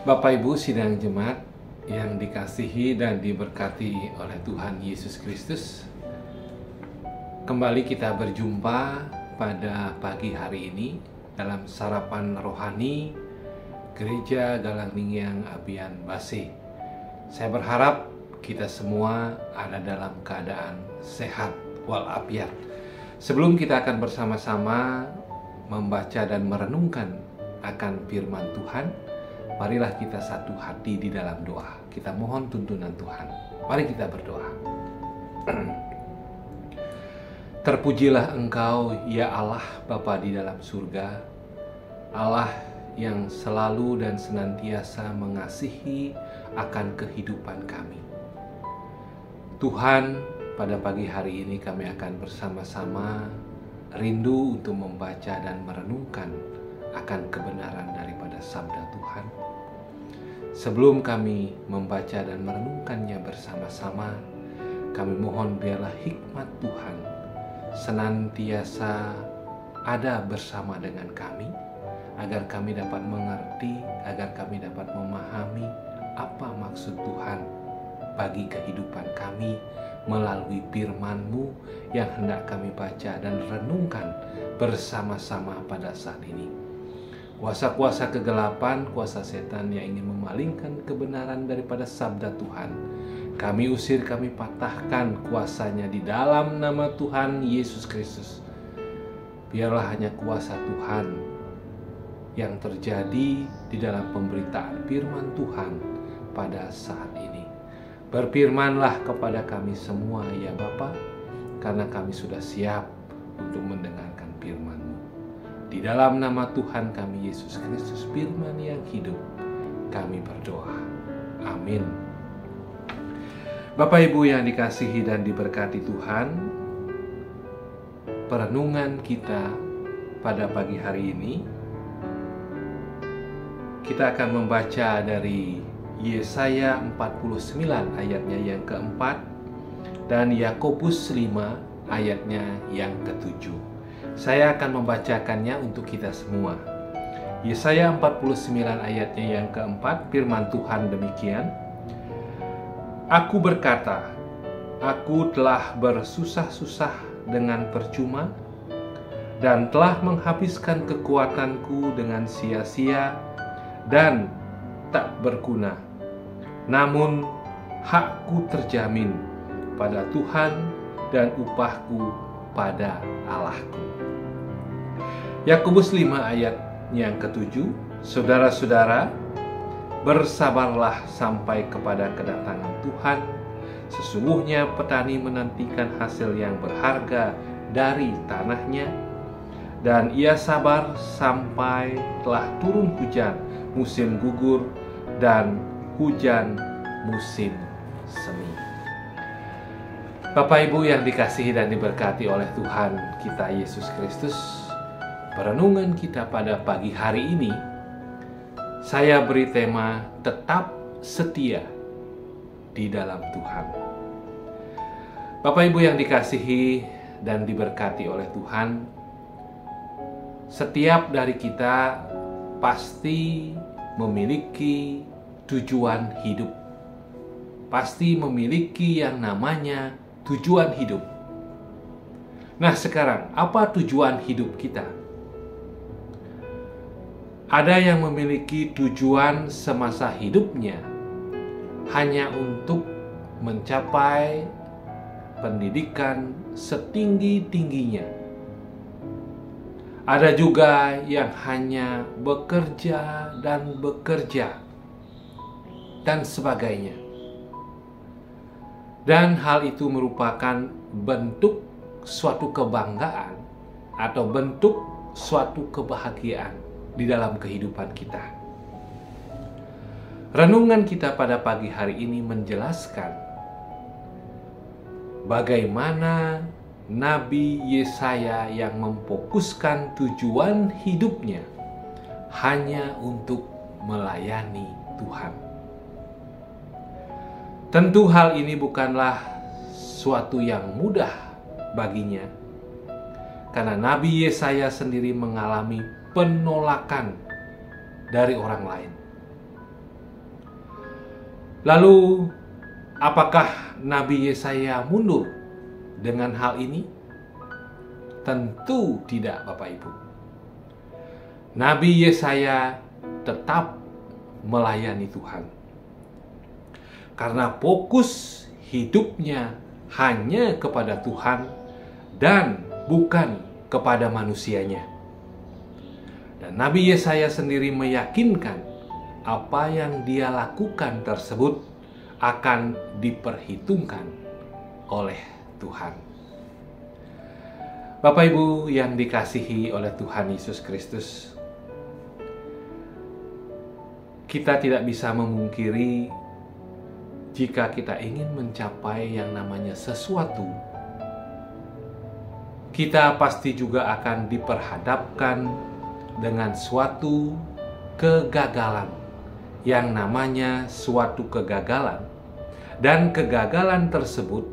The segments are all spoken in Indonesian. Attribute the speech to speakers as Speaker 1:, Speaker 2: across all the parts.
Speaker 1: Bapak Ibu sidang jemaat yang dikasihi dan diberkati oleh Tuhan Yesus Kristus, kembali kita berjumpa pada pagi hari ini dalam sarapan rohani Gereja Galangningyang Abian Base. Saya berharap kita semua ada dalam keadaan sehat walafiat. Sebelum kita akan bersama-sama membaca dan merenungkan akan firman Tuhan, marilah kita satu hati di dalam doa. Kita mohon tuntunan Tuhan. Mari kita berdoa. Terpujilah Engkau, ya Allah Bapa di dalam surga, Allah yang selalu dan senantiasa mengasihi akan kehidupan kami. Tuhan, pada pagi hari ini kami akan bersama-sama rindu untuk membaca dan merenungkan akan kebenaran daripada sabda Tuhan. Sebelum kami membaca dan merenungkannya bersama-sama, kami mohon biarlah hikmat Tuhan senantiasa ada bersama dengan kami, agar kami dapat mengerti, agar kami dapat memahami apa maksud Tuhan bagi kehidupan kami melalui firman-Mu yang hendak kami baca dan renungkan bersama-sama pada saat ini. Kuasa-kuasa kegelapan, kuasa setan yang ingin memalingkan kebenaran daripada sabda Tuhan, kami usir, kami patahkan kuasanya di dalam nama Tuhan Yesus Kristus. Biarlah hanya kuasa Tuhan yang terjadi di dalam pemberitaan firman Tuhan pada saat ini. Berfirmanlah kepada kami semua ya Bapa, karena kami sudah siap untuk mendengarkan firman-Mu. Di dalam nama Tuhan kami Yesus Kristus, firman yang hidup, kami berdoa. Amin. Bapak Ibu yang dikasihi dan diberkati Tuhan, perenungan kita pada pagi hari ini, kita akan membaca dari Yesaya 49 ayatnya yang keempat dan Yakobus 5 ayatnya yang ketujuh. Saya akan membacakannya untuk kita semua. Yesaya 49 ayatnya yang keempat, firman Tuhan demikian. Aku berkata, aku telah bersusah-susah dengan percuma dan telah menghabiskan kekuatanku dengan sia-sia dan tak berguna. Namun hakku terjamin pada Tuhan dan upahku pada Allahku. Yakobus 5 ayat yang ketujuh, saudara-saudara, bersabarlah sampai kepada kedatangan Tuhan. Sesungguhnya petani menantikan hasil yang berharga dari tanahnya, dan ia sabar sampai telah turun hujan musim gugur dan hujan musim semi. Bapak Ibu yang dikasihi dan diberkati oleh Tuhan kita Yesus Kristus, perenungan kita pada pagi hari ini, saya beri tema tetap setia di dalam Tuhan. Bapak Ibu yang dikasihi dan diberkati oleh Tuhan, setiap dari kita pasti memiliki tujuan hidup. Pasti memiliki yang namanya tujuan hidup. Nah sekarang, apa tujuan hidup kita? Ada yang memiliki tujuan semasa hidupnya hanya untuk mencapai pendidikan setinggi-tingginya. Ada juga yang hanya bekerja dan sebagainya. Dan hal itu merupakan bentuk suatu kebanggaan atau bentuk suatu kebahagiaan di dalam kehidupan kita. Renungan kita pada pagi hari ini menjelaskan bagaimana Nabi Yesaya yang memfokuskan tujuan hidupnya hanya untuk melayani Tuhan. Tentu hal ini bukanlah suatu yang mudah baginya, Karena Nabi Yesaya sendiri mengalami penolakan dari orang lain. Lalu, apakah Nabi Yesaya mundur dengan hal ini? Tentu tidak, Bapak Ibu. Nabi Yesaya tetap melayani Tuhan. Karena fokus hidupnya hanya kepada Tuhan dan bukan kepada manusianya. Dan Nabi Yesaya sendiri meyakinkan apa yang dia lakukan tersebut akan diperhitungkan oleh Tuhan. Bapak Ibu yang dikasihi oleh Tuhan Yesus Kristus, kita tidak bisa memungkiri jika kita ingin mencapai yang namanya sesuatu, kita pasti juga akan diperhadapkan dengan suatu kegagalan, yang namanya suatu kegagalan, dan kegagalan tersebut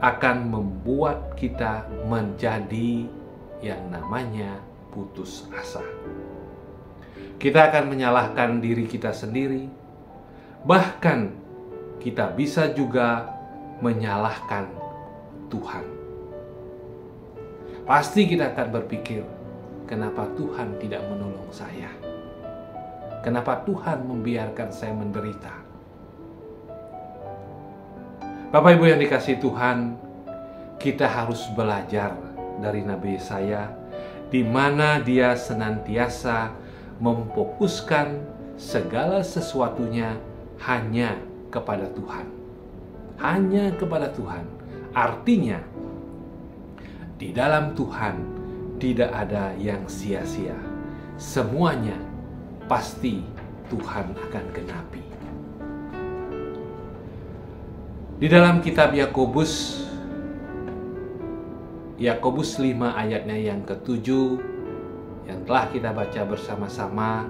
Speaker 1: akan membuat kita menjadi yang namanya putus asa. Kita akan menyalahkan diri kita sendiri, bahkan kita bisa juga menyalahkan Tuhan. Pasti kita akan berpikir, kenapa Tuhan tidak menolong saya? Kenapa Tuhan membiarkan saya menderita? Bapak Ibu yang dikasihi Tuhan, kita harus belajar dari Nabi Yesaya, di mana dia senantiasa memfokuskan segala sesuatunya hanya kepada Tuhan. Hanya kepada Tuhan. Artinya, di dalam Tuhan tidak ada yang sia-sia. Semuanya pasti Tuhan akan genapi. Di dalam kitab Yakobus 5 ayatnya yang ke-7 yang telah kita baca bersama-sama,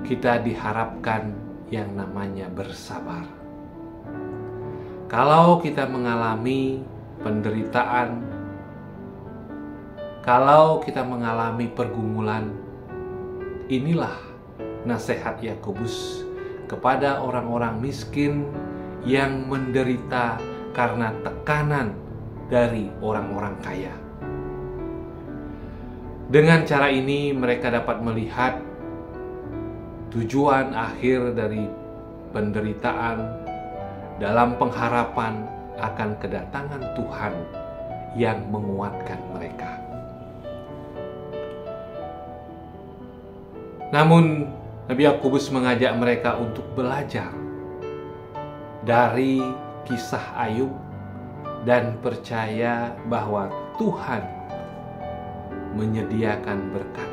Speaker 1: kita diharapkan yang namanya bersabar. Kalau kita mengalami penderitaan, kalau kita mengalami pergumulan, inilah nasihat Yakobus kepada orang-orang miskin yang menderita karena tekanan dari orang-orang kaya. Dengan cara ini mereka dapat melihat tujuan akhir dari penderitaan dalam pengharapan akan kedatangan Tuhan yang menguatkan mereka. Namun Nabi Yakobus mengajak mereka untuk belajar dari kisah Ayub dan percaya bahwa Tuhan menyediakan berkat.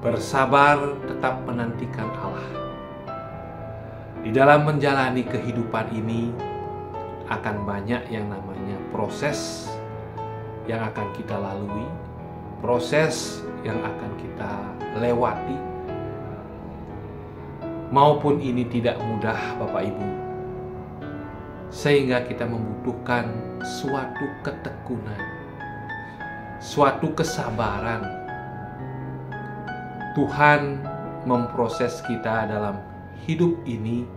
Speaker 1: Bersabar, tetap menantikan Allah. Di dalam menjalani kehidupan ini akan banyak yang namanya proses yang akan kita lalui, proses yang akan kita lewati, maupun ini tidak mudah, Bapak Ibu, sehingga kita membutuhkan suatu ketekunan, suatu kesabaran. Tuhan memproses kita dalam hidup ini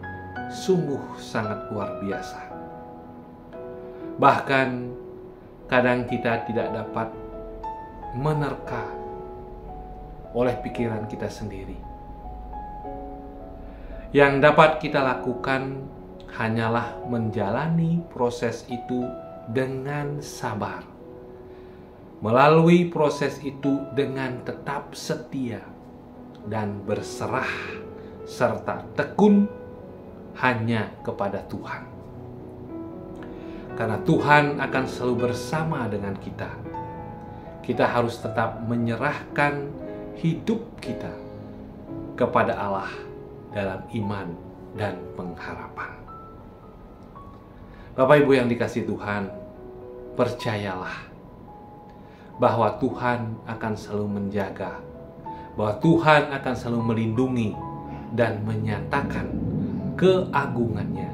Speaker 1: sungguh sangat luar biasa. Bahkan kadang kita tidak dapat menerka oleh pikiran kita sendiri. Yang dapat kita lakukan hanyalah menjalani proses itu dengan sabar, melalui proses itu dengan tetap setia dan berserah serta tekun hanya kepada Tuhan. Karena Tuhan akan selalu bersama dengan kita. Kita harus tetap menyerahkan hidup kita kepada Allah dalam iman dan pengharapan. Bapak Ibu yang dikasihi Tuhan, percayalah bahwa Tuhan akan selalu menjaga, bahwa Tuhan akan selalu melindungi dan menyatakan keagungannya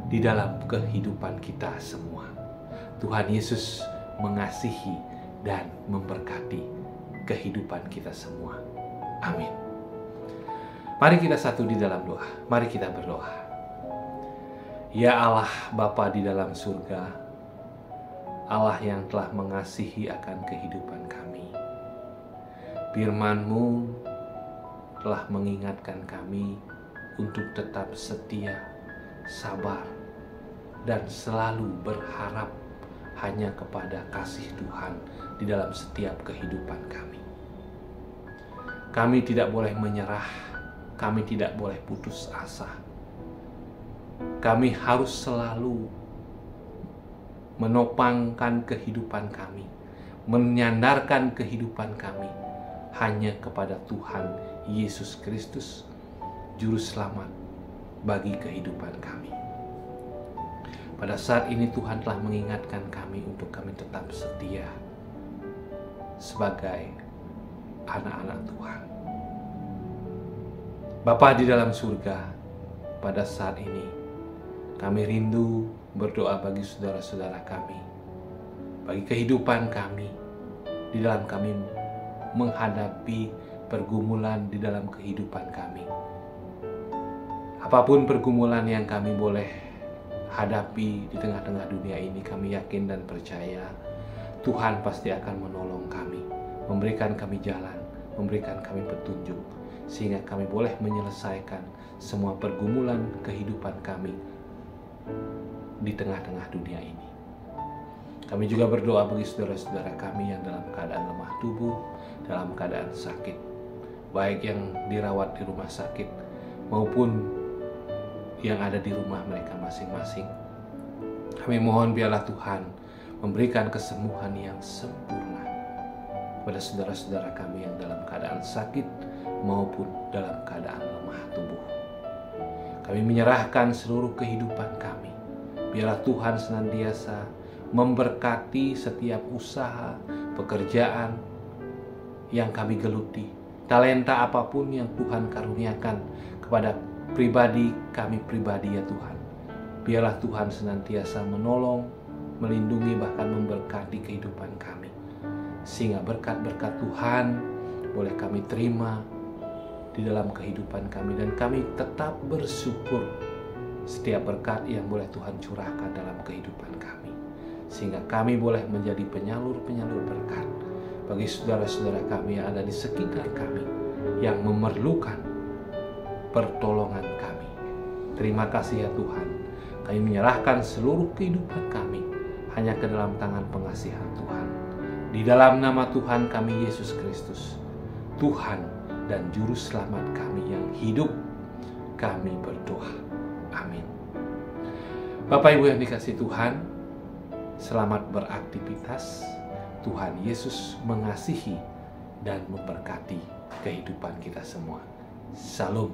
Speaker 1: di dalam kehidupan kita semua. Tuhan Yesus mengasihi dan memberkati kehidupan kita semua. Amin. Mari kita satu di dalam doa. Mari kita berdoa. Ya Allah Bapa di dalam surga, Allah yang telah mengasihi akan kehidupan kami. Firman-Mu telah mengingatkan kami untuk tetap setia, sabar, dan selalu berharap hanya kepada kasih Tuhan di dalam setiap kehidupan kami. Kami tidak boleh menyerah, kami tidak boleh putus asa. Kami harus selalu menopangkan kehidupan kami, menyandarkan kehidupan kami hanya kepada Tuhan Yesus Kristus, Juru Selamat bagi kehidupan kami. Pada saat ini Tuhan telah mengingatkan kami untuk kami tetap setia sebagai anak-anak Tuhan. Bapa di dalam surga, pada saat ini kami rindu berdoa bagi saudara-saudara kami, bagi kehidupan kami, di dalam kami menghadapi pergumulan di dalam kehidupan kami. Apapun pergumulan yang kami boleh hadapi di tengah-tengah dunia ini, kami yakin dan percaya Tuhan pasti akan menolong kami, memberikan kami jalan, memberikan kami petunjuk, sehingga kami boleh menyelesaikan semua pergumulan kehidupan kami di tengah-tengah dunia ini. Kami juga berdoa bagi saudara-saudara kami yang dalam keadaan lemah tubuh, dalam keadaan sakit, baik yang dirawat di rumah sakit maupun yang ada di rumah mereka masing-masing. Kami mohon biarlah Tuhan memberikan kesembuhan yang sempurna kepada saudara-saudara kami yang dalam keadaan sakit maupun dalam keadaan lemah tubuh. Kami menyerahkan seluruh kehidupan kami. Biarlah Tuhan senantiasa memberkati setiap usaha, pekerjaan yang kami geluti, talenta apapun yang Tuhan karuniakan kepada pribadi kami pribadi ya Tuhan. Biarlah Tuhan senantiasa menolong, melindungi, bahkan memberkati kehidupan kami, sehingga berkat-berkat Tuhan boleh kami terima di dalam kehidupan kami, dan kami tetap bersyukur setiap berkat yang boleh Tuhan curahkan dalam kehidupan kami, sehingga kami boleh menjadi penyalur-penyalur berkat bagi saudara-saudara kami yang ada di sekitar kami yang memerlukan pertolongan kami. Terima kasih ya Tuhan, kami menyerahkan seluruh kehidupan kami hanya ke dalam tangan pengasihan Tuhan. Di dalam nama Tuhan kami Yesus Kristus, Tuhan dan Juru Selamat kami yang hidup, kami berdoa. Amin. Bapak Ibu yang dikasihi Tuhan, selamat beraktivitas. Tuhan Yesus mengasihi dan memberkati kehidupan kita semua. Shalom.